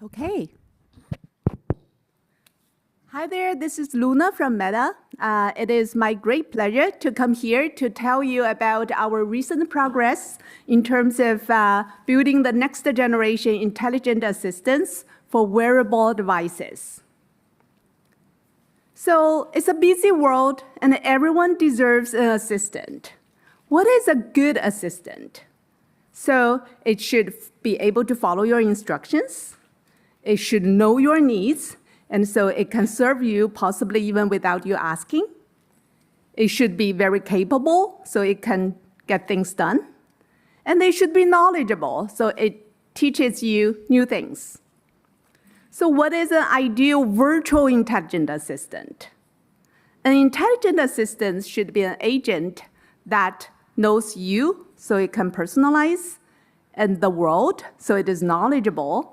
Okay. Hi there, this is Luna from Meta. It is my great pleasure to come here to tell you about our recent progress in terms of building the next generation intelligent assistants for wearable devices. So it's a busy world and everyone deserves an assistant. What is a good assistant? So it should be able to follow your instructions. It should know your needs, and so it can serve you possibly even without you asking. It should be very capable, so it can get things done. And they should be knowledgeable, so it teaches you new things. So what is an ideal virtual intelligent assistant? An intelligent assistant should be an agent that knows you, so it can personalize, and the world, so it is knowledgeable.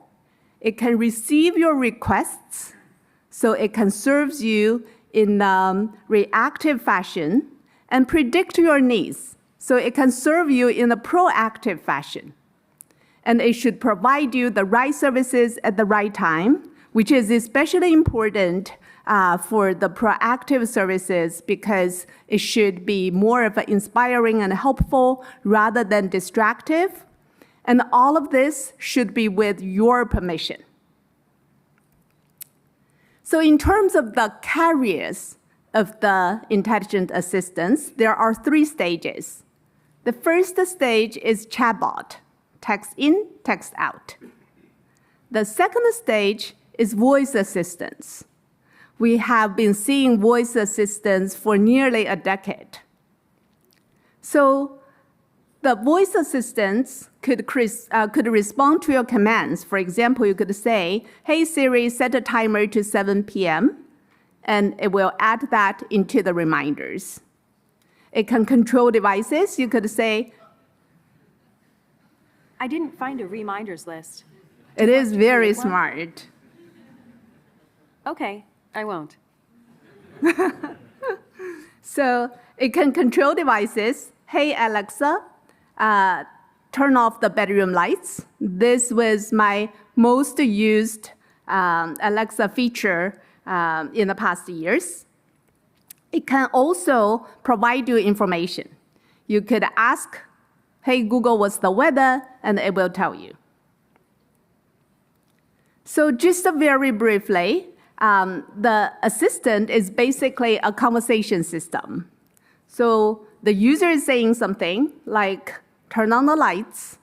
It can receive your requests, so it can serve you in reactive fashion, and predict your needs, so it can serve you in a proactive fashion. And it should provide you the right services at the right time, which is especially important for the proactive services because it should be more of an inspiring and helpful rather than distractive. And all of this should be with your permission. So in terms of the carriers of the intelligent assistants, there are 3 stages. The first stage is chatbot, text in, text out. The second stage is voice assistants. We have been seeing voice assistants for nearly a decade. So the voice assistants could respond to your commands. For example, you could say, hey Siri, set a timer to 7 p.m., and it will add that into the reminders. It can control devices. You could say, I didn't find a reminders list. it is very smart. Okay, I won't. So it can control devices. Hey Alexa, turn off the bedroom lights. This was my most used Alexa feature in the past years. It can also provide you information. You could ask, hey Google, what's the weather? And it will tell you. So just very briefly, the assistant is basically a conversation system. So the user is saying something like, turn on the lights,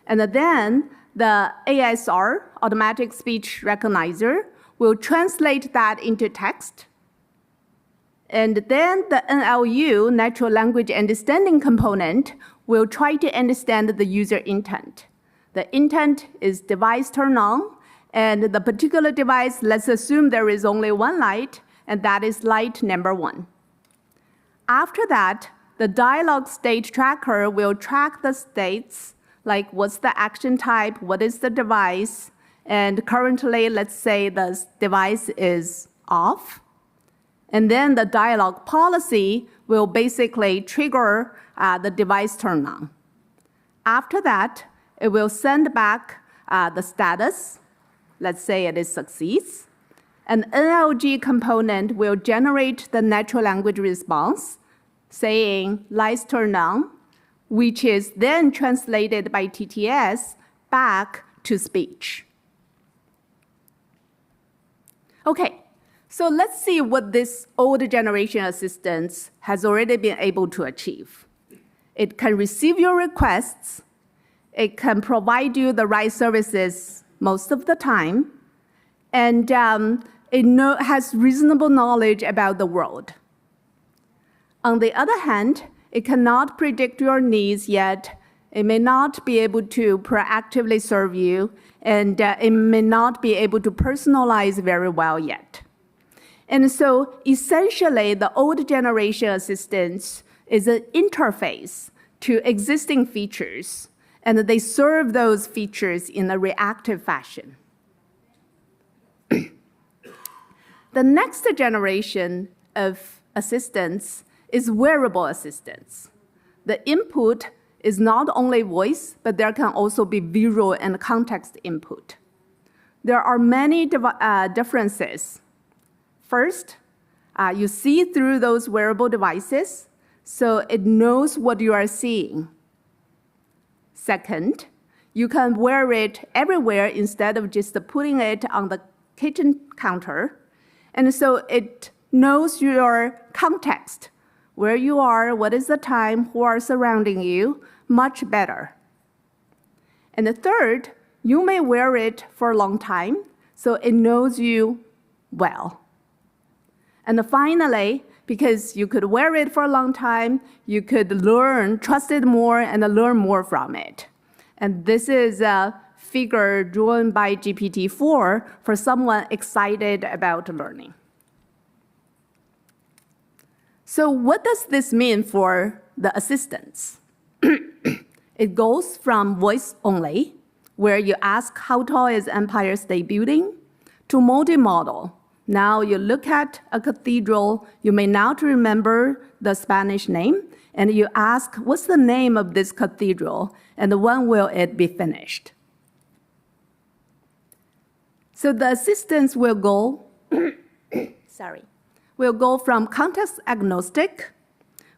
and then the ASR, automatic speech recognizer, will translate that into text. And then the NLU, natural language understanding component, will try to understand the user intent. The intent is device turn on, and the particular device, let's assume there is only one light, and that is light number 1. After that, the dialogue state tracker will track the states, like what's the action type, what is the device, and currently, let's say the device is off. And then the dialogue policy will basically trigger the device turn on. After that, it will send back the status. Let's say it is succeeds. An NLG component will generate the natural language response, saying lights turn on, which is then translated by TTS back to speech. Okay, so let's see what this old generation assistant has already been able to achieve. It can receive your requests. It can provide you the right services most of the time. And it has reasonable knowledge about the world. On the other hand, it cannot predict your needs yet. It may not be able to proactively serve you, and it may not be able to personalize very well yet. And so essentially, the old generation assistants is an interface to existing features, and they serve those features in a reactive fashion. The next generation of assistants is wearable assistants. The input is not only voice, but there can also be visual and context input. There are many differences. First, you see through those wearable devices, so it knows what you are seeing. Second, you can wear it everywhere instead of just putting it on the kitchen counter. And so it knows your context, where you are, what is the time, who are surrounding you, much better. And the third, you may wear it for a long time, so it knows you well. And finally, because you could wear it for a long time, you could trust it more, and learn more from it. And this is a figure drawn by GPT-4 for someone excited about learning. So what does this mean for the assistants? It goes from voice only, where you ask how tall is Empire State Building, to multimodal. Now you look at a cathedral, you may not remember the Spanish name, and you ask, what's the name of this cathedral, and when will it be finished? So the assistants will go, will go from context agnostic,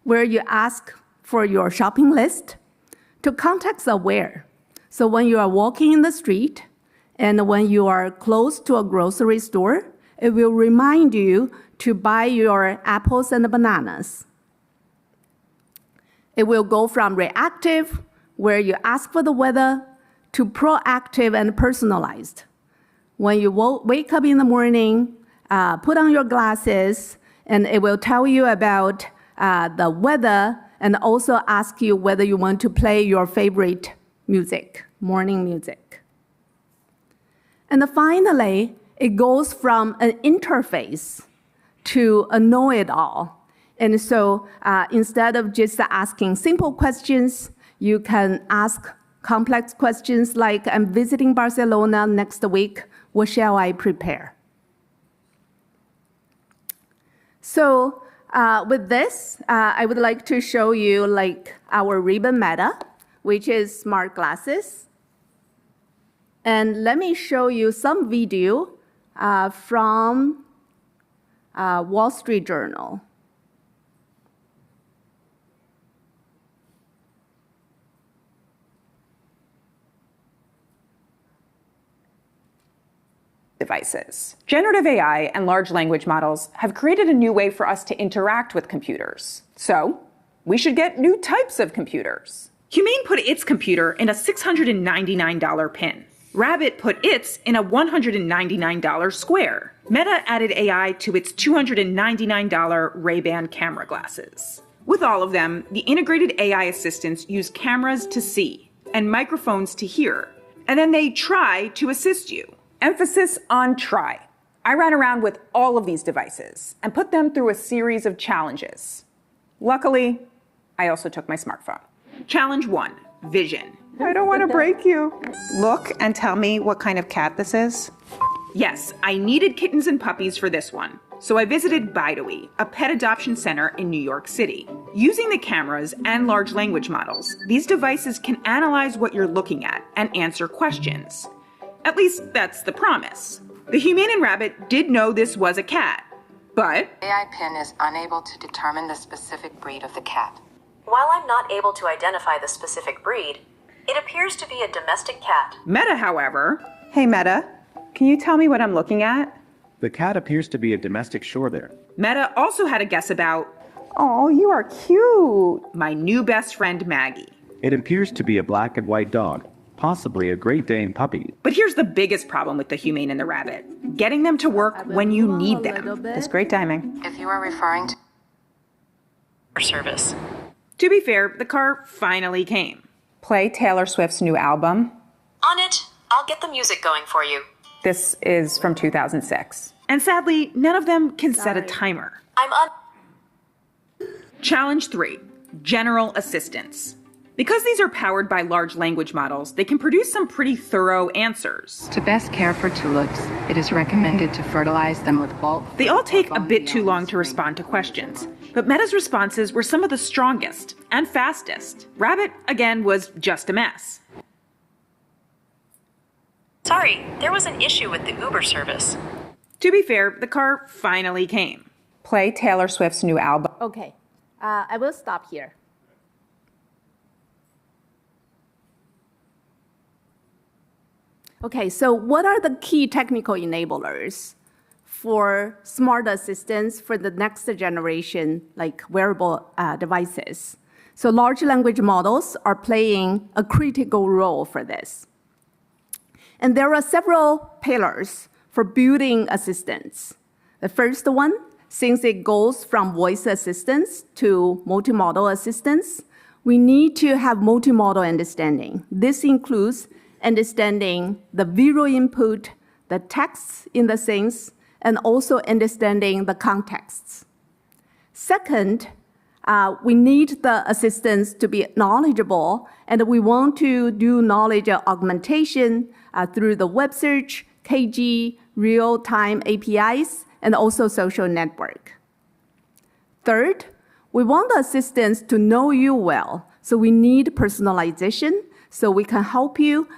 where you ask for your shopping list, to context aware. So when you are walking in the street, and when you are close to a grocery store, it will remind you to buy your apples and bananas. It will go from reactive, where you ask for the weather, to proactive and personalized. When you wake up in the morning, put on your glasses, and it will tell you about the weather, and also ask you whether you want to play your favorite music, morning music. And finally, it goes from an interface to a know-it-all. And so instead of just asking simple questions, you can ask complex questions like, I'm visiting Barcelona next week, what shall I prepare? So with this, I would like to show you our Ray-Ban Meta, which is smart glasses. And let me show you some video from Wall Street Journal. Devices. Generative AI and large language models have created a new way for us to interact with computers. So, we should get new types of computers. Humane put its computer in a $699 pin. Rabbit put its in a $199 square. Meta added AI to its $299 Ray-Ban camera glasses. With all of them, the integrated AI assistants use cameras to see and microphones to hear, and then they try to assist you. Emphasis on try. I ran around with all of these devices and put them through a series of challenges. Luckily, I also took my smartphone. Challenge 1, vision. I don't want to break you. Look and tell me what kind of cat this is. Yes, I needed kittens and puppies for this one. So I visited Baidowi, a pet adoption center in New York City. Using the cameras and large language models, these devices can analyze what you're looking at and answer questions. At least that's the promise. The Humane and Rabbit did know this was a cat, but AI pin is unable to determine the specific breed of the cat. While I'm not able to identify the specific breed, it appears to be a domestic cat. Meta, however... Hey Meta, can you tell me what I'm looking at? The cat appears to be a domestic Shorthair. Meta also had a guess about... Oh, you are cute. My new best friend, Maggie. It appears to be a black and white dog, possibly a Great Dane puppy. But here's the biggest problem with the Humane and the Rabbit. Getting them to work when you need them. It's great timing. If you are referring to service. To be fair, the car finally came. Play Taylor Swift's new album. On it, I'll get the music going for you. This is from 2006. And sadly, none of them can set a timer. Challenge 3, general assistance. Because these are powered by large language models, they can produce some pretty thorough answers. To best care for tulips, it is recommended to fertilize them with bulk. They all take a bit too long to respond to questions, but Meta's responses were some of the strongest and fastest. Rabbit, again, was just a mess. Sorry, Sorry, there was an issue with the Uber service. To be fair, the car finally came. Play Taylor Swift's new album. Okay, I will stop here. Okay, so what are the key technical enablers for smart assistants for the next generation, like wearable devices? So large language models are playing a critical role for this. And there are several pillars for building assistants. The first one, since it goes from voice assistants to multimodal assistants, we need to have multimodal understanding. This includes understanding the visual input, the texts in the scenes, and also understanding the contexts. Second, we need the assistants to be knowledgeable, and we want to do knowledge augmentation through the web search, KG, real-time APIs, and also social network. Third, we want the assistants to know you well, so we need personalization, so we can help you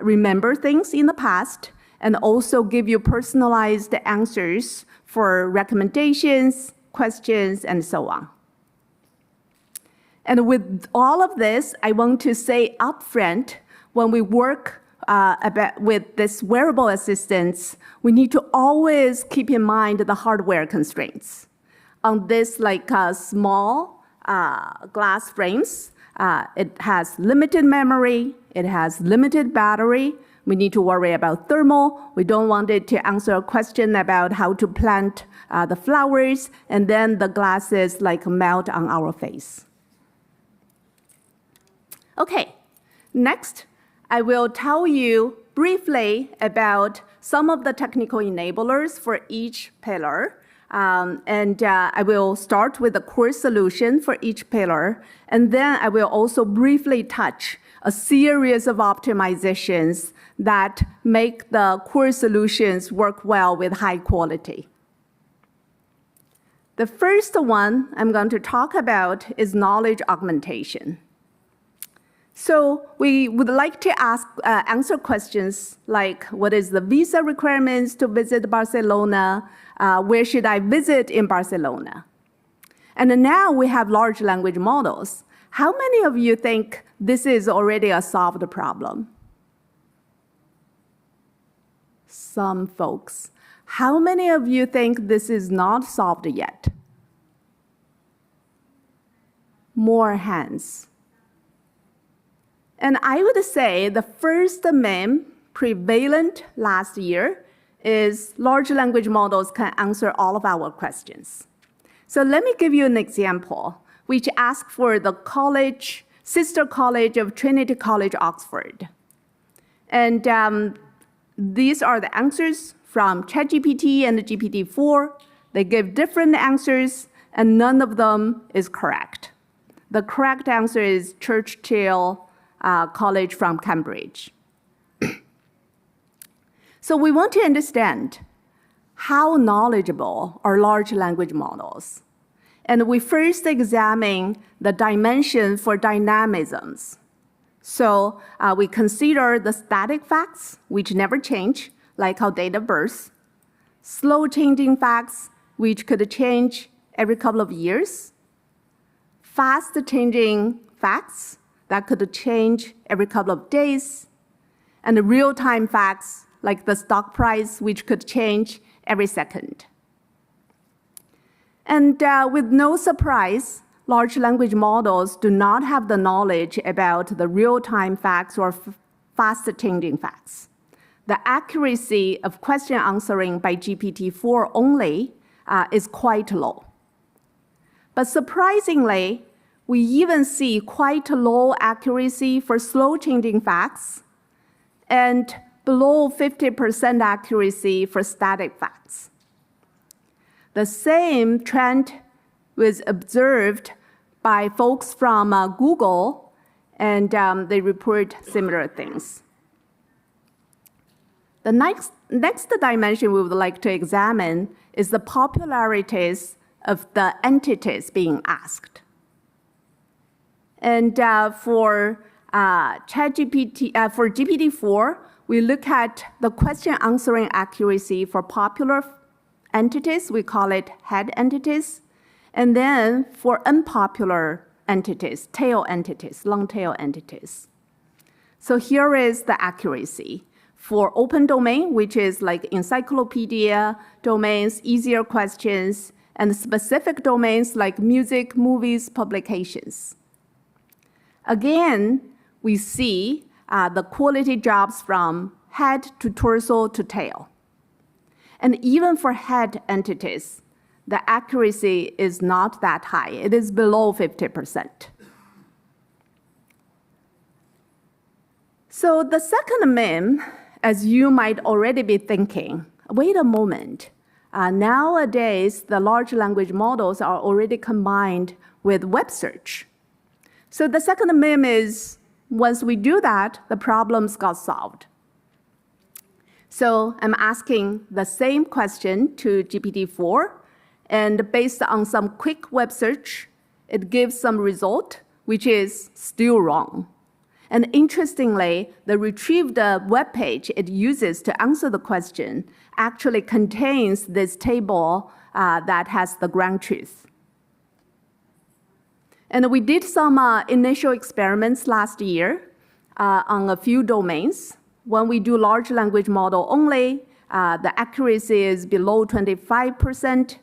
remember things in the past and also give you personalized answers for recommendations, questions, and so on. And with all of this, I want to say upfront, when we work with this wearable assistants, we need to always keep in mind the hardware constraints. On this small glass frames, it has limited memory, it has limited battery. We need to worry about thermal. We don't want it to answer a question about how to plant the flowers, and then the glasses melt on our face. Okay, next, I will tell you briefly about some of the technical enablers for each pillar. I will start with the core solution for each pillar, and then I will also briefly touch a series of optimizations that make the core solutions work well with high quality. The first one I'm going to talk about is knowledge augmentation. So we would like to answer questions like, what is the visa requirements to visit Barcelona? Where should I visit in Barcelona? And now we have large language models. How many of you think this is already a solved problem? Some folks. How many of you think this is not solved yet? More hands. And I would say the first meme prevalent last year is large language models can answer all of our questions. So let me give you an example, which asks for the college, sister college of Trinity College, Oxford. And these are the answers from ChatGPT and GPT-4. They give different answers, and none of them is correct. The correct answer is Churchill College from Cambridge. So we want to understand how knowledgeable are large language models. And we first examine the dimension for dynamisms. So we consider the static facts, which never change, like our date of birth, slow changing facts, which could change every couple of years, fast changing facts that could change every couple of days, and real-time facts like the stock price, which could change every second. And with no surprise, large language models do not have the knowledge about the real-time facts or fast-changing facts. The accuracy of question answering by GPT-4 only is quite low. But surprisingly, we even see quite low accuracy for slow-changing facts and below 50% accuracy for static facts. The same trend was observed by folks from Google, and they report similar things. The next dimension we would like to examine is the popularities of the entities being asked. And for For GPT-4, we look at the question answering accuracy for popular entities, we call it head entities, and then for unpopular entities, tail entities, long tail entities. So here is the accuracy. For open domain, which is like encyclopedia domains, easier questions, and specific domains like music, movies, publications. Again, we see the quality drops from head to torso to tail. And even for head entities, the accuracy is not that high. It is below 50%. So the second meme, as you might already be thinking, wait a moment. Nowadays, the large language models are already combined with web search. So the second meme is, once we do that, the problems got solved. So I'm asking the same question to GPT-4, and based on some quick web search, it gives some result, which is still wrong. And interestingly, the retrieved web page it uses to answer the question actually contains this table that has the ground truth. And we did some initial experiments last year on a few domains. When we do large language model only, the accuracy is below 25%.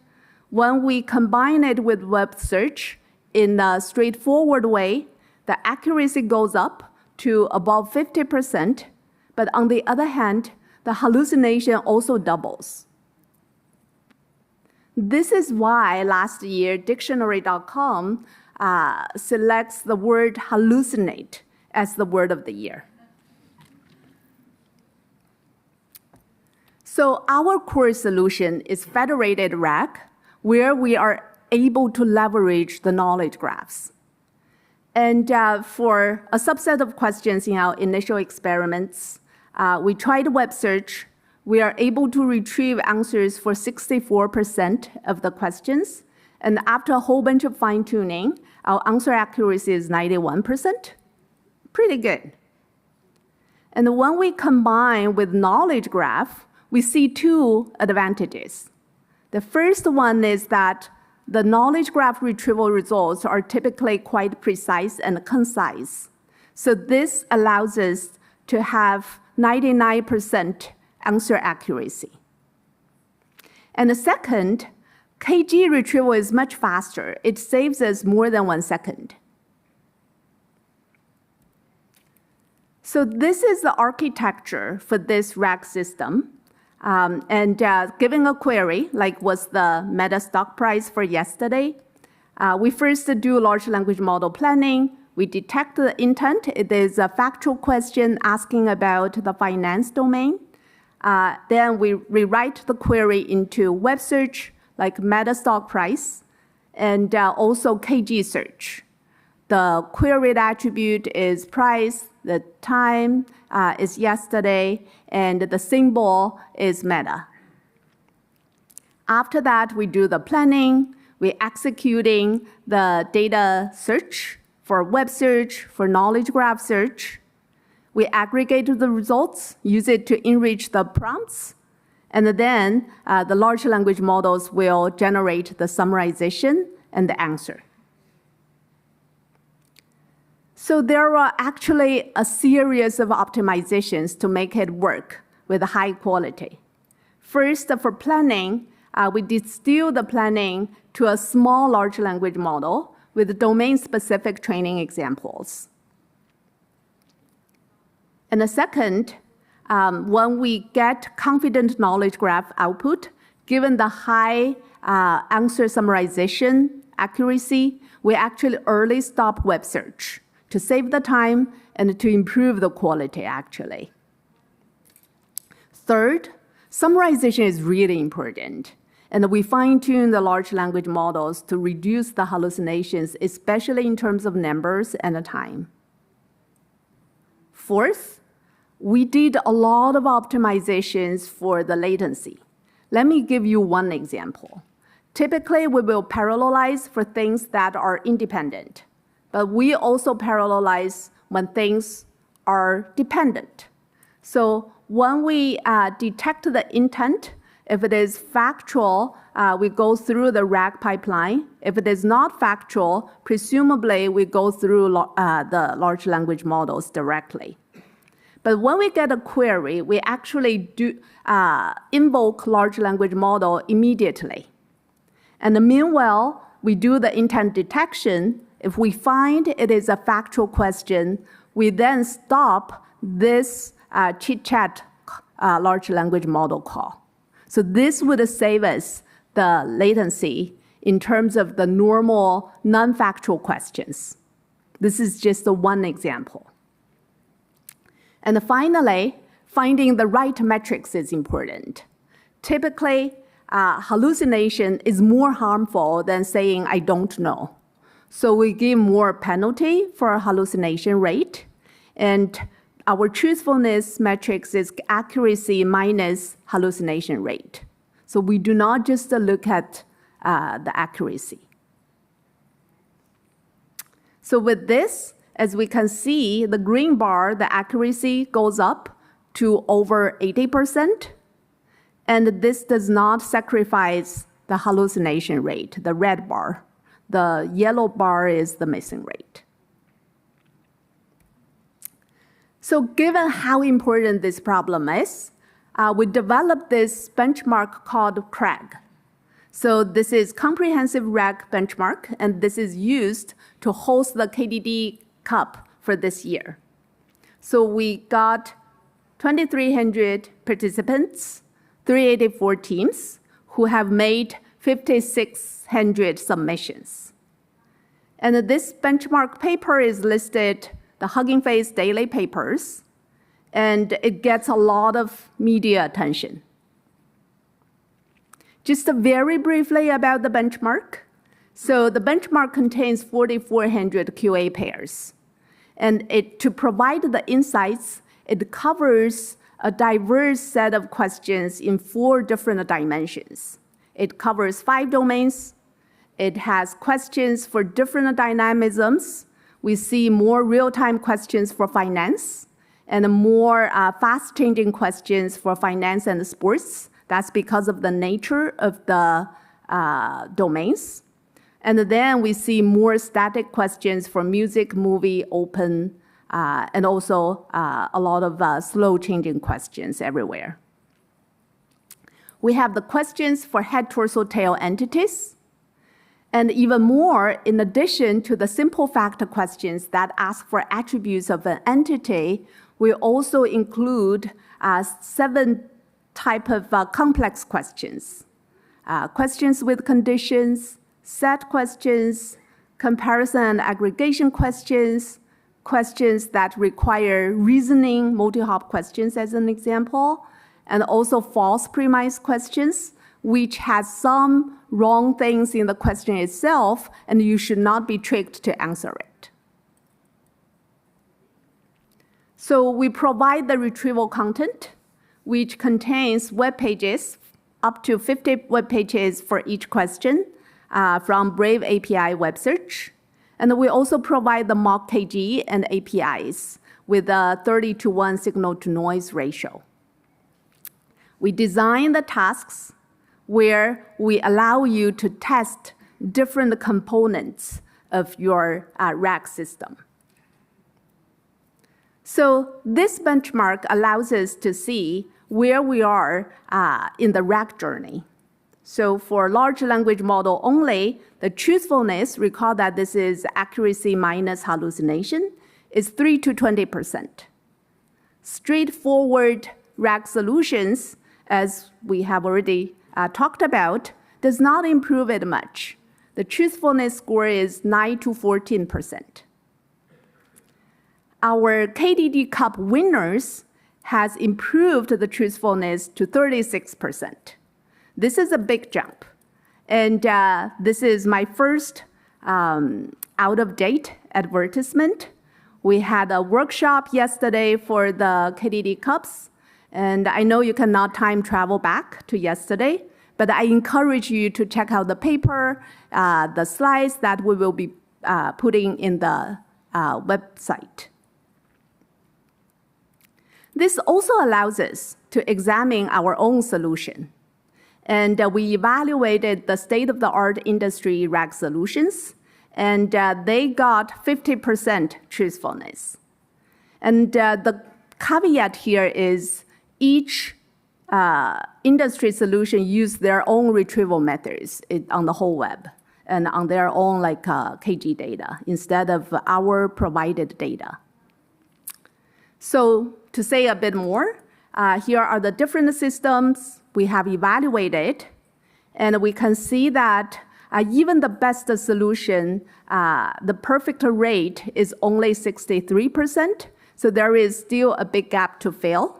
When we combine it with web search in a straightforward way, the accuracy goes up to above 50%. But on the other hand, the hallucination also doubles. This is why last year, dictionary.com selects the word hallucinate as the word of the year. So our core solution is federated RAG, where we are able to leverage the knowledge graphs. And for a subset of questions in our initial experiments, we tried web search. We are able to retrieve answers for 64% of the questions. And after a whole bunch of fine-tuning, our answer accuracy is 91%. Pretty good. And when we combine with knowledge graph, we see two advantages. The first one is that the knowledge graph retrieval results are typically quite precise and concise. So this allows us to have 99% answer accuracy. And the second, KG retrieval is much faster. It saves us more than 1 second. So this is the architecture for this RAG system. Giving a query, like what's the Meta stock price for yesterday, we first do large language model planning. We detect the intent. It is a factual question asking about the finance domain. Then we rewrite the query into web search, like Meta stock price, and also KG search. The queried attribute is price, the time is yesterday, and the symbol is Meta. After that, we do the planning. We're executing the data search for web search, for knowledge graph search. We aggregate the results, use it to enrich the prompts, and then the large language models will generate the summarization and the answer. So there are actually a series of optimizations to make it work with high quality. First, for planning, we distill the planning to a small large language model with domain-specific training examples. And the second, when we get confident knowledge graph output, given the high answer summarization accuracy, we actually early stop web search to save the time and to improve the quality, actually. Third, summarization is really important. And we fine-tune the large language models to reduce the hallucinations, especially in terms of numbers and the time. Fourth, we did a lot of optimizations for the latency. Let me give you one example. Typically, we will parallelize for things that are independent, but we also parallelize when things are dependent. So when we detect the intent, if it is factual, we go through the RAG pipeline. If it is not factual, presumably we go through the large language models directly. But when we get a query, we actually do invoke large language model immediately. And meanwhile, we do the intent detection. If we find it is a factual question, we then stop this chit-chat large language model call. So this would save us the latency in terms of the normal non-factual questions. This is just one example. And finally, finding the right metrics is important. Typically, hallucination is more harmful than saying, I don't know. So we give more penalty for hallucination rate. And our truthfulness metrics is accuracy minus hallucination rate. So we do not just look at the accuracy. So with this, as we can see, the green bar, the accuracy goes up to over 80%. And this does not sacrifice the hallucination rate, the red bar. The yellow bar is the missing rate. So given how important this problem is, we developed this benchmark called CRAG. So this is comprehensive RAG benchmark, and this is used to host the KDD Cup for this year. So we got 2,300 participants, 384 teams who have made 5,600 submissions. And this benchmark paper is listed the Hugging Face Daily Papers, and it gets a lot of media attention. Just very briefly about the benchmark. So the benchmark contains 4,400 QA pairs. And to provide the insights, it covers a diverse set of questions in 4 different dimensions. It covers 5 domains. It has questions for different dynamisms. We see more real-time questions for finance and more fast-changing questions for finance and sports. That's because of the nature of the domains. And then we see more static questions for music, movie, open, and also a lot of slow-changing questions everywhere. We have the questions for head, torso, tail entities. And even more, in addition to the simple fact questions that ask for attributes of an entity, we also include 7 types of complex questions. Questions with conditions, set questions, comparison and aggregation questions, questions that require reasoning, multi-hop questions as an example, and also false premise questions, which has some wrong things in the question itself, and you should not be tricked to answer it. So we provide the retrieval content, which contains web pages, up to 50 web pages for each question from Brave API web search. And we also provide the mock KG and APIs with a 30:1 signal-to-noise ratio. We design the tasks where we allow you to test different components of your RAG system. So this benchmark allows us to see where we are in the RAG journey. So for large language model only, the truthfulness, recall that this is accuracy minus hallucination, is 3 to 20%. Straightforward RAG solutions, as we have already talked about, does not improve it much. The truthfulness score is 9 to 14%. Our KDD Cup winners has improved the truthfulness to 36%. This is a big jump. And this is my first out-of-date advertisement. We had a workshop yesterday for the KDD Cups. And I know you cannot time travel back to yesterday, but I encourage you to check out the paper, the slides that we will be putting in the website. This also allows us to examine our own solution. And we evaluated the state-of-the-art industry RAG solutions, and they got 50% truthfulness. And the caveat here is each industry solution use their own retrieval methods on the whole web and on their own KG data instead of our provided data. So to say a bit more, here are the different systems we have evaluated, and we can see that even the best solution, the perfect rate is only 63%, so there is still a big gap to fill.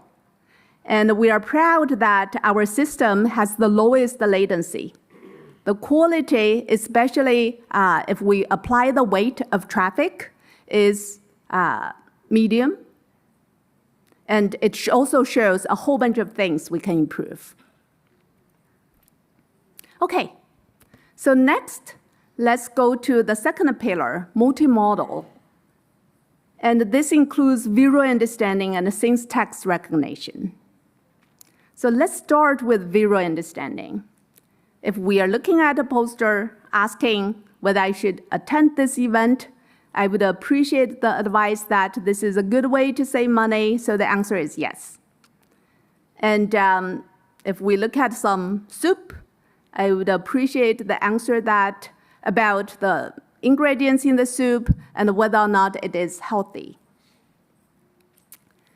And we are proud that our system has the lowest latency. The quality, especially if we apply the weight of traffic, is medium. And it also shows a whole bunch of things we can improve. Okay, so next, let's go to the second pillar, multimodal. And this includes visual understanding and syntax recognition. So let's start with visual understanding. If we are looking at a poster asking whether I should attend this event, I would appreciate the advice that this is a good way to save money, so the answer is yes. And if we look at some soup, I would appreciate the answer that about the ingredients in the soup and whether or not it is healthy.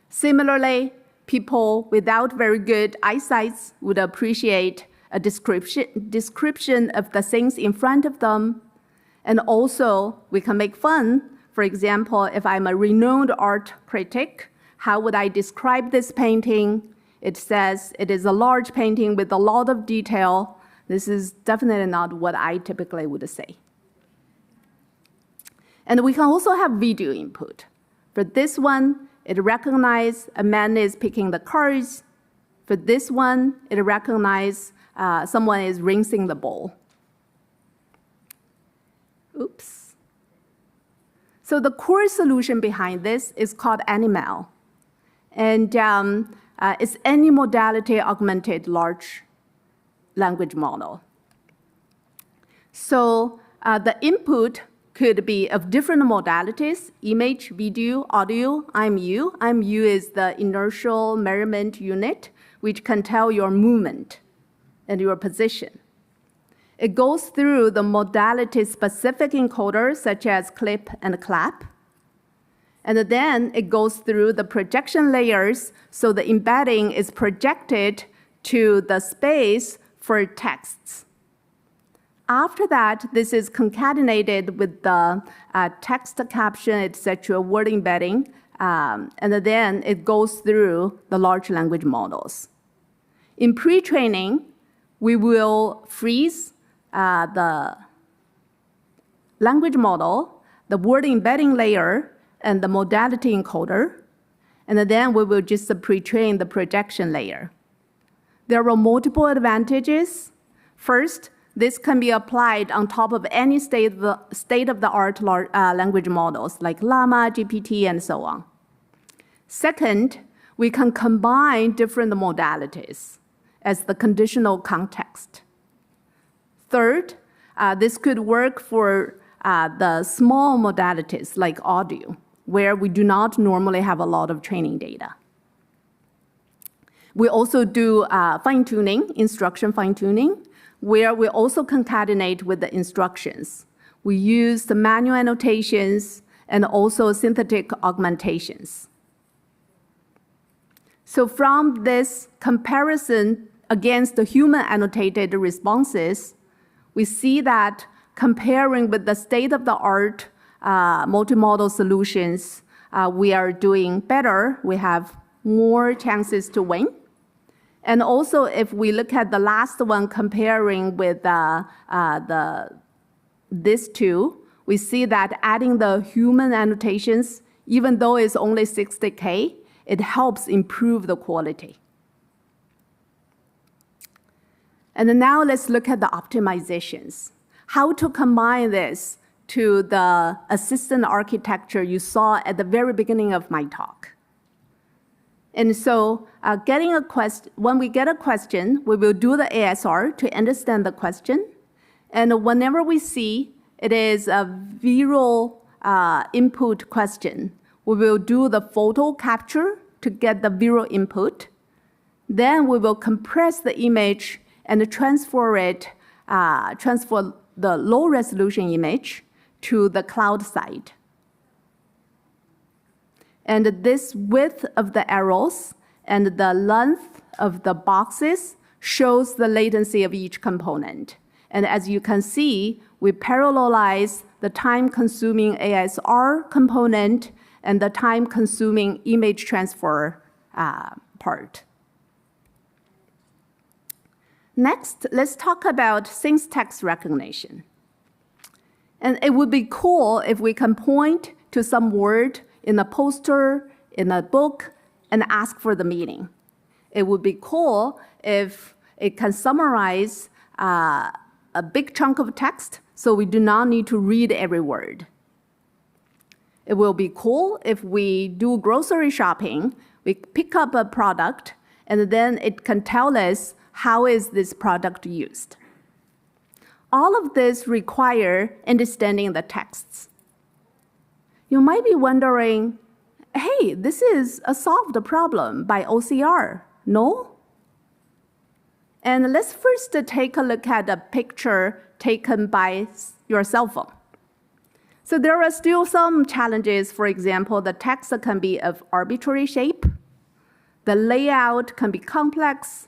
Similarly, people without very good eyesight would appreciate a description of the things in front of them. And also, we can make fun. For example, if I'm a renowned art critic, how would I describe this painting? It says it is a large painting with a lot of detail. This is definitely not what I typically would say. And we can also have video input. For this one, it recognizes a man is picking the cards. For this one, it recognizes someone is rinsing the bowl. Oops. So the core solution behind this is called AnyML. And it's any modality augmented large language model. So the input could be of different modalities: image, video, audio, IMU. IMU is the inertial measurement unit, which can tell your movement and your position. It goes through the modality-specific encoders, such as clip and clap. And then it goes through the projection layers, so the embedding is projected to the space for texts. After that, this is concatenated with the text caption, etc., word embedding, and then it goes through the large language models. In pre-training, we will freeze the language model, the word embedding layer, and the modality encoder, and then we will just pre-train the projection layer. There are multiple advantages. First, this can be applied on top of any state-of-the-art language models like Llama, GPT, and so on. Second, we can combine different modalities as the conditional context. Third, this could work for the small modalities like audio, where we do not normally have a lot of training data. We also do fine-tuning, instruction fine-tuning, where we also concatenate with the instructions. We use the manual annotations and also synthetic augmentations. So from this comparison against the human annotated responses, we see that comparing with the state-of-the-art multimodal solutions, we are doing better. We have more chances to win. And also, if we look at the last one comparing with these two, we see that adding the human annotations, even though it's only 60K, it helps improve the quality. And now let's look at the optimizations. How to combine this to the assistant architecture you saw at the very beginning of my talk. And so when we get a question, we will do the ASR to understand the question. And whenever we see it is a viral input question, we will do the photo capture to get the viral input. Then we will compress the image and transfer the low resolution image to the cloud side. And this width of the arrows and the length of the boxes shows the latency of each component. And as you can see, we parallelize the time-consuming ASR component and the time-consuming image transfer part. Next, let's talk about syntax recognition. And it would be cool if we can point to some word in a poster, in a book, and ask for the meaning. It would be cool if it can summarize a big chunk of text so we do not need to read every word. It will be cool if we do grocery shopping, we pick up a product, and then it can tell us how is this product used. All of this require understanding the texts. You might be wondering, hey, this is a solved problem by OCR, no? And let's first take a look at a picture taken by your cell phone. So there are still some challenges. For example, the text can be of arbitrary shape, the layout can be complex,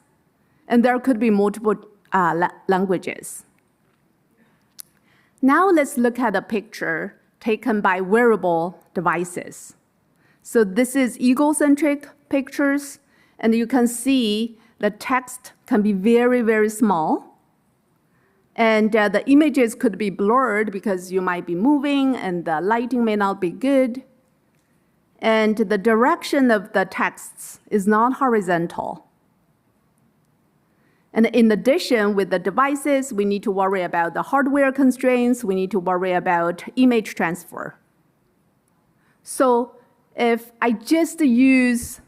and there could be multiple languages. Now let's look at a picture taken by wearable devices. So this is egocentric pictures, and you can see the text can be very, very small. And the images could be blurred because you might be moving and the lighting may not be good. And the direction of the texts is not horizontal. And in addition, with the devices, we need to worry about the hardware constraints. We need to worry about image transfer. So if I just use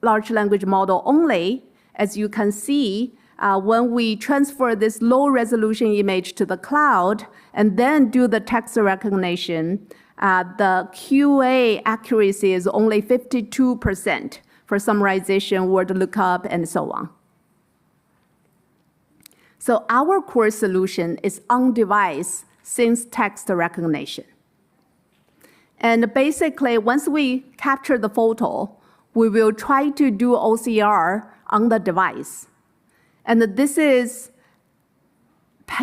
large language model only, as you can see, when we transfer this low resolution image to the cloud and then do the text recognition, the QA accuracy is only 52% for summarization, word lookup, and so on. So our core solution is on-device syntax recognition. And basically, once we capture the photo, we will try to do OCR on the device. And this is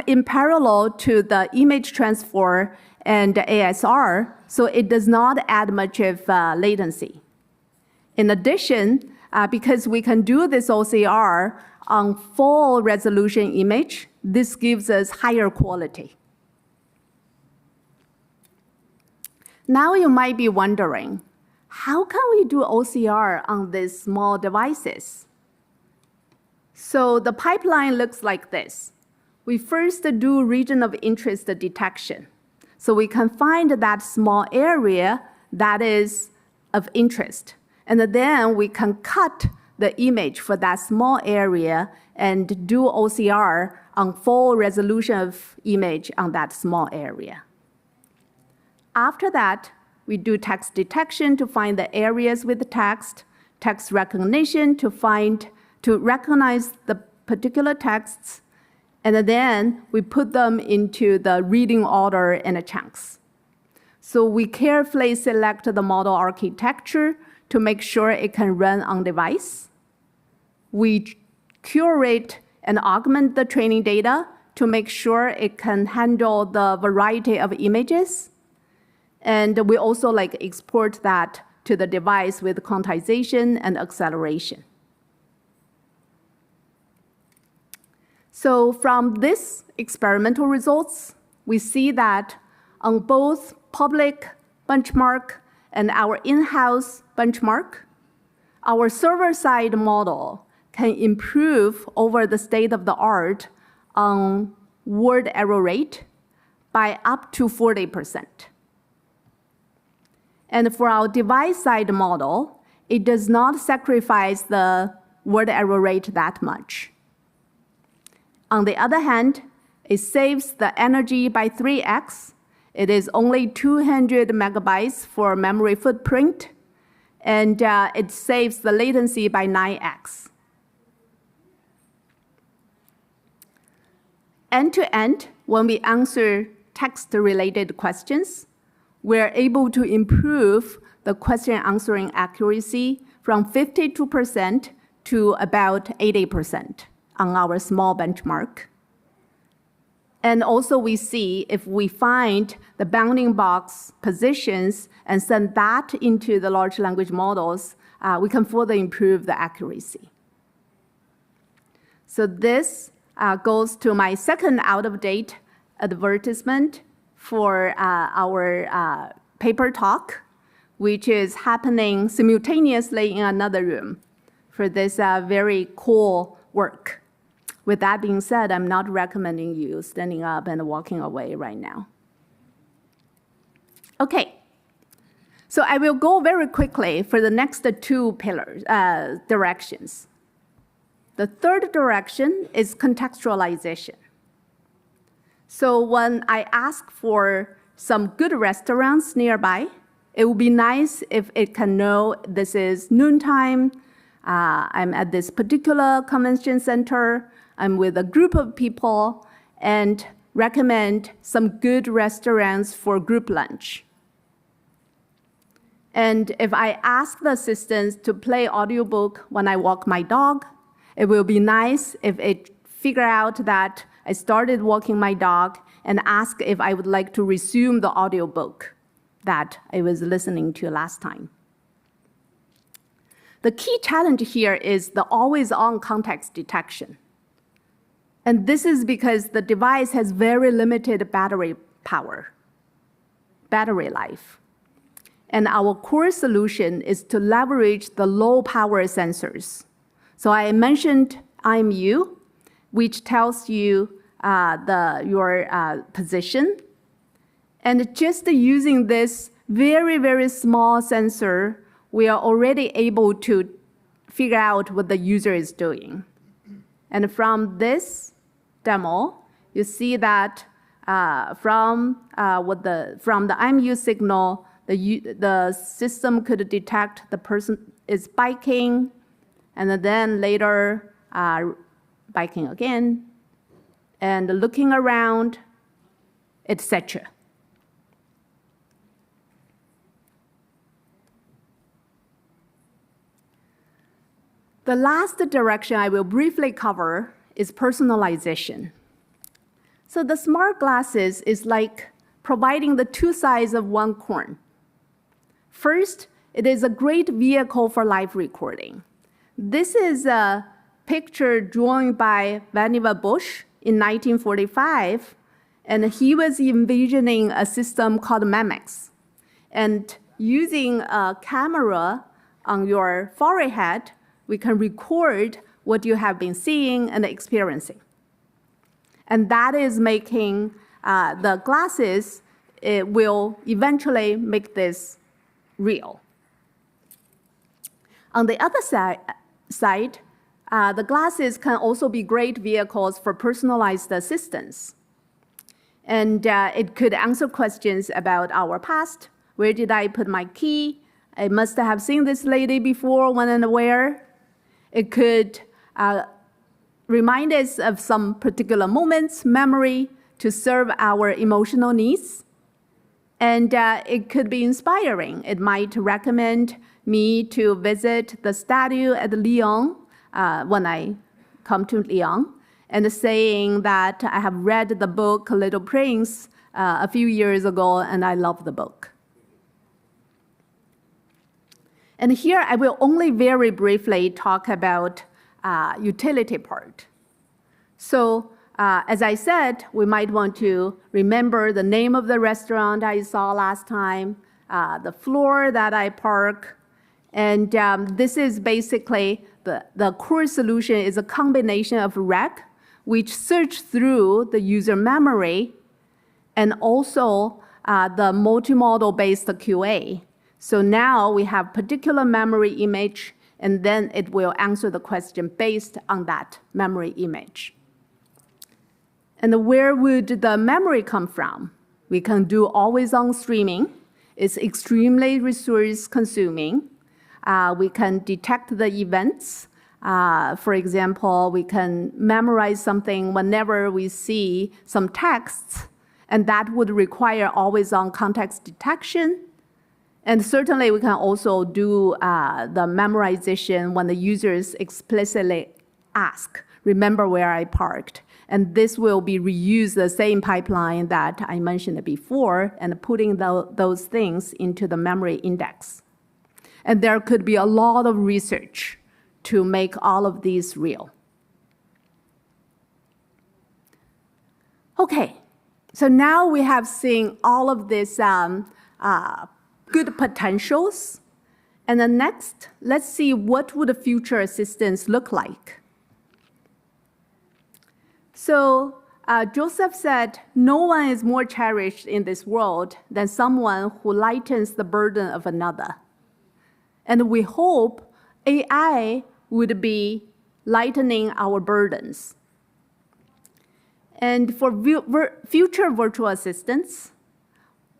in parallel to the image transfer and ASR, so it does not add much of latency. In addition, because we can do this OCR on full resolution image, this gives us higher quality. Now you might be wondering, how can we do OCR on these small devices? So the pipeline looks like this. We first do region of interest detection. So we can find that small area that is of interest. And then we can cut the image for that small area and do OCR on full resolution of image on that small area. After that, we do text detection to find the areas with text recognition to recognize the particular texts, and then we put them into the reading order in the chunks. So we carefully select the model architecture to make sure it can run on device. We curate and augment the training data to make sure it can handle the variety of images. And we also export that to the device with quantization and acceleration. So from this experimental results, we see that on both public benchmark and our in-house benchmark, our server-side model can improve over the state-of-the-art on word error rate by up to 40%. And for our device-side model, it does not sacrifice the word error rate that much. On the other hand, it saves the energy by 3x. It is only 200 megabytes for memory footprint, and it saves the latency by 9x. End-to-end, when we answer text-related questions, we're able to improve the question answering accuracy from 52% to about 80% on our small benchmark. And also we see if we find the bounding box positions and send that into the large language models, we can further improve the accuracy. So this goes to my second out-of-date advertisement for our paper talk, which is happening simultaneously in another room for this very cool work. With that being said, I'm not recommending you standing up and walking away right now. Okay, so I will go very quickly for the next two pillars, directions. The third direction is contextualization. So when I ask for some good restaurants nearby, it would be nice if it can know this is noontime, I'm at this particular convention center, I'm with a group of people, and recommend some good restaurants for group lunch. And if I ask the assistant to play audiobook when I walk my dog, it will be nice if it figure out that I started walking my dog and ask if I would like to resume the audiobook that I was listening to last time. The key challenge here is the always-on context detection. And this is because the device has very limited battery power, battery life. And our core solution is to leverage the low-power sensors. So I mentioned IMU, which tells you your position. And just using this very, very small sensor, we are already able to figure out what the user is doing. And from this demo, you see that from the IMU signal, the system could detect the person is biking, and then later biking again, and looking around, etc. The last direction I will briefly cover is personalization. So the smart glasses is like providing the two sides of one coin. First, it is a great vehicle for live recording. This is a picture drawn by Vannevar Bush in 1945, and he was envisioning a system called Memex. And using a camera on your forehead, we can record what you have been seeing and experiencing. And that is making the glasses, it will eventually make this real. On the other side, the glasses can also be great vehicles for personalized assistance. And it could answer questions about our past. Where did I put my key? I must have seen this lady before, when and where. It could remind us of some particular moments, memory, to serve our emotional needs. And it could be inspiring. It might recommend me to visit the statue at Lyon when I come to Lyon, and saying that I have read the book Little Prince a few years ago, and I love the book. And here I will only very briefly talk about utility part. So as I said, we might want to remember the name of the restaurant I saw last time, the floor that I park, and this is basically the core solution is a combination of rec, which search through the user memory, and also the multimodal-based QA. So now we have particular memory image, and then it will answer the question based on that memory image. And where would the memory come from? We can do always-on streaming. It's extremely resource-consuming. We can detect the events. For example, we can memorize something whenever we see some texts, and that would require always-on context detection. And certainly, we can also do the memorization when the users explicitly ask, remember where I parked. And this will be reused the same pipeline that I mentioned before and putting those things into the memory index. And there could be a lot of research to make all of these real. Okay, so now we have seen all of these good potentials. And then next, let's see what would the future assistants look like. So Joseph said, no one is more cherished in this world than someone who lightens the burden of another. And we hope AI would be lightening our burdens. And for future virtual assistants,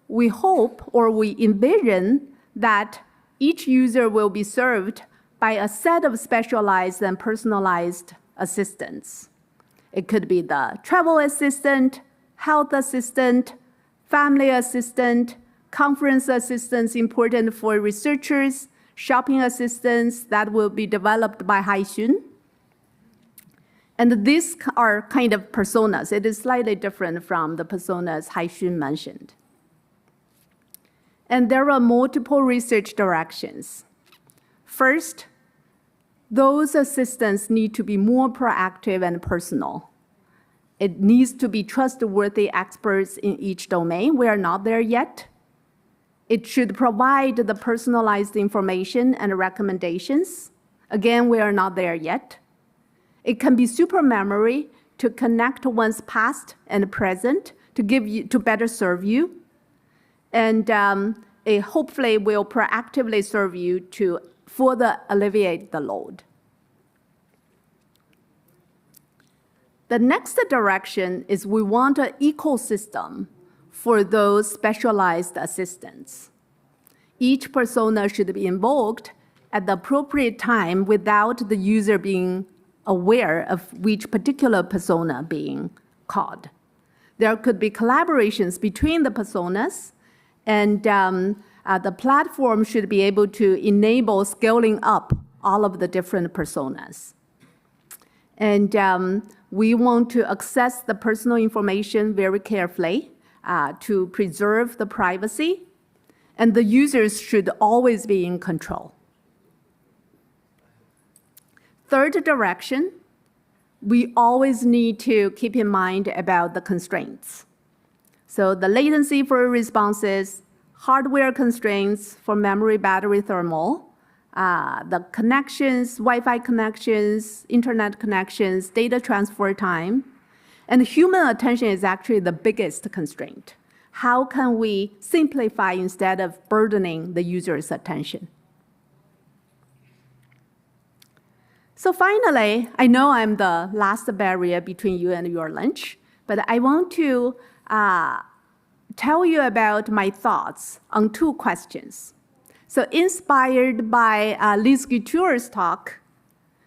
we hope or we envision that each user will be served by a set of specialized and personalized assistants. It could be the travel assistant, health assistant, family assistant, conference assistants important for researchers, shopping assistants that will be developed by Haixun. And these are kind of personas. It is slightly different from the personas Haixun mentioned. And there are multiple research directions. First, those assistants need to be more proactive and personal. It needs to be trustworthy experts in each domain. We are not there yet. It should provide the personalized information and recommendations. Again, we are not there yet. It can be super memory to connect one's past and present to better serve you. And it hopefully will proactively serve you to further alleviate the load. The next direction is we want an ecosystem for those specialized assistants. Each persona should be invoked at the appropriate time without the user being aware of which particular persona being called. There could be collaborations between the personas, and the platform should be able to enable scaling up all of the different personas. And we want to access the personal information very carefully to preserve the privacy, and the users should always be in control. Third direction, we always need to keep in mind about the constraints. So the latency for responses, hardware constraints for memory, battery, thermal, the connections, Wi-Fi connections, internet connections, data transfer time, and human attention is actually the biggest constraint. How can we simplify instead of burdening the user's attention? So finally, I know I'm the last barrier between you and your lunch, but I want to tell you about my thoughts on two questions. So inspired by Liz Couture's talk,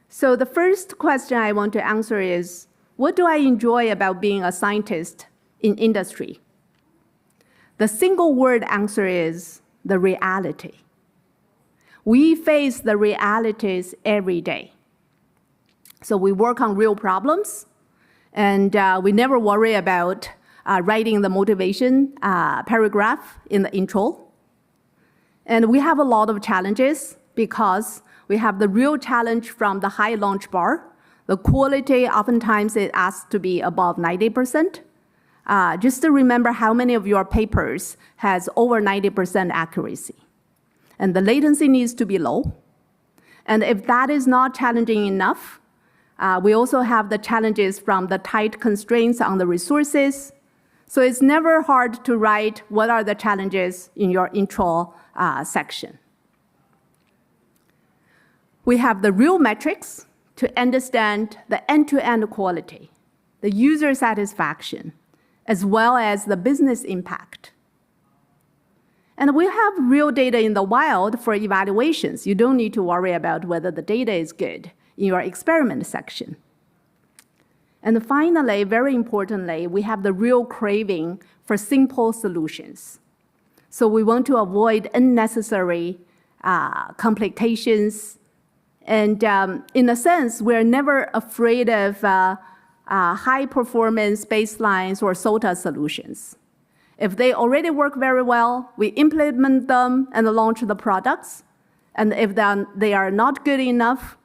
so the first question I want to answer is, what do I enjoy about being a scientist in industry? The single word answer is the reality. We face the realities every day. So we work on real problems, and we never worry about writing the motivation paragraph in the intro. And we have a lot of challenges because we have the real challenge from the high launch bar. The quality oftentimes it asks to be above 90%. Just to remember how many of your papers has over 90% accuracy. And the latency needs to be low. And if that is not challenging enough, we also have the challenges from the tight constraints on the resources. So it's never hard to write what are the challenges in your intro section. We have the real metrics to understand the end-to-end quality, the user satisfaction, as well as the business impact. And we have real data in the wild for evaluations. You don't need to worry about whether the data is good in your experiment section. And finally, very importantly, we have the real craving for simple solutions. So we want to avoid unnecessary complications. And in a sense, we're never afraid of high-performance baselines or SOTA solutions. If they already work very well, we implement them and launch the products. And if they are not good enough,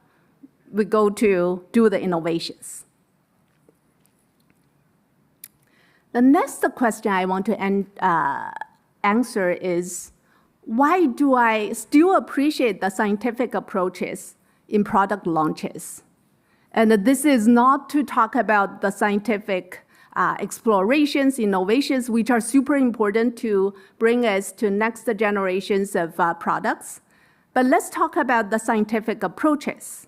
we go to do the innovations. The next question I want to answer is, why do I still appreciate the scientific approaches in product launches? And this is not to talk about the scientific explorations, innovations, which are super important to bring us to next generations of products. But let's talk about the scientific approaches.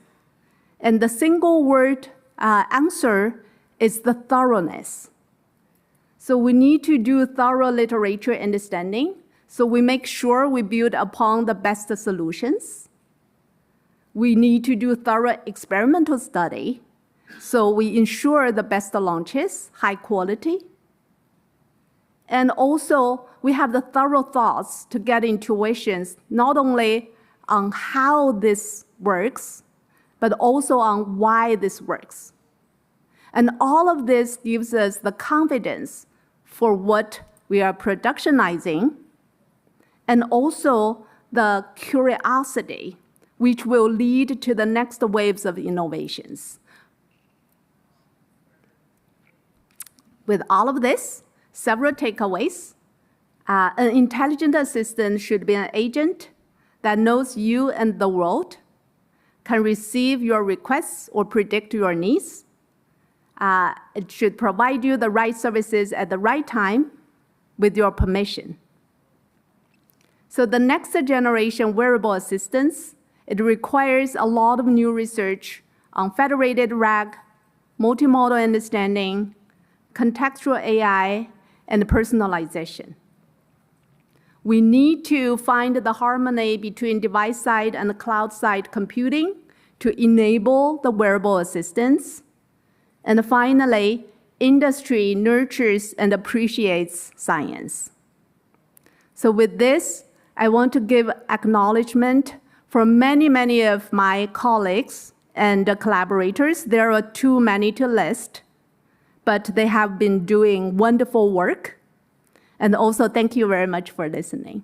And the single word answer is the thoroughness. So we need to do thorough literature understanding. So we make sure we build upon the best solutions. We need to do thorough experimental study. So we ensure the best launches, high quality. And also, we have the thorough thoughts to get intuitions, not only on how this works, but also on why this works. And all of this gives us the confidence for what we are productionizing, and also the curiosity, which will lead to the next waves of innovations. With all of this, several takeaways. An intelligent assistant should be an agent that knows you and the world, can receive your requests or predict your needs. It should provide you the right services at the right time with your permission. So the next generation wearable assistants, it requires a lot of new research on federated RAG, multimodal understanding, contextual AI, and personalization. We need to find the harmony between device-side and cloud-side computing to enable the wearable assistants. And finally, industry nurtures and appreciates science. So with this, I want to give acknowledgement for many of my colleagues and collaborators. There are too many to list, but they have been doing wonderful work. And also, thank you very much for listening.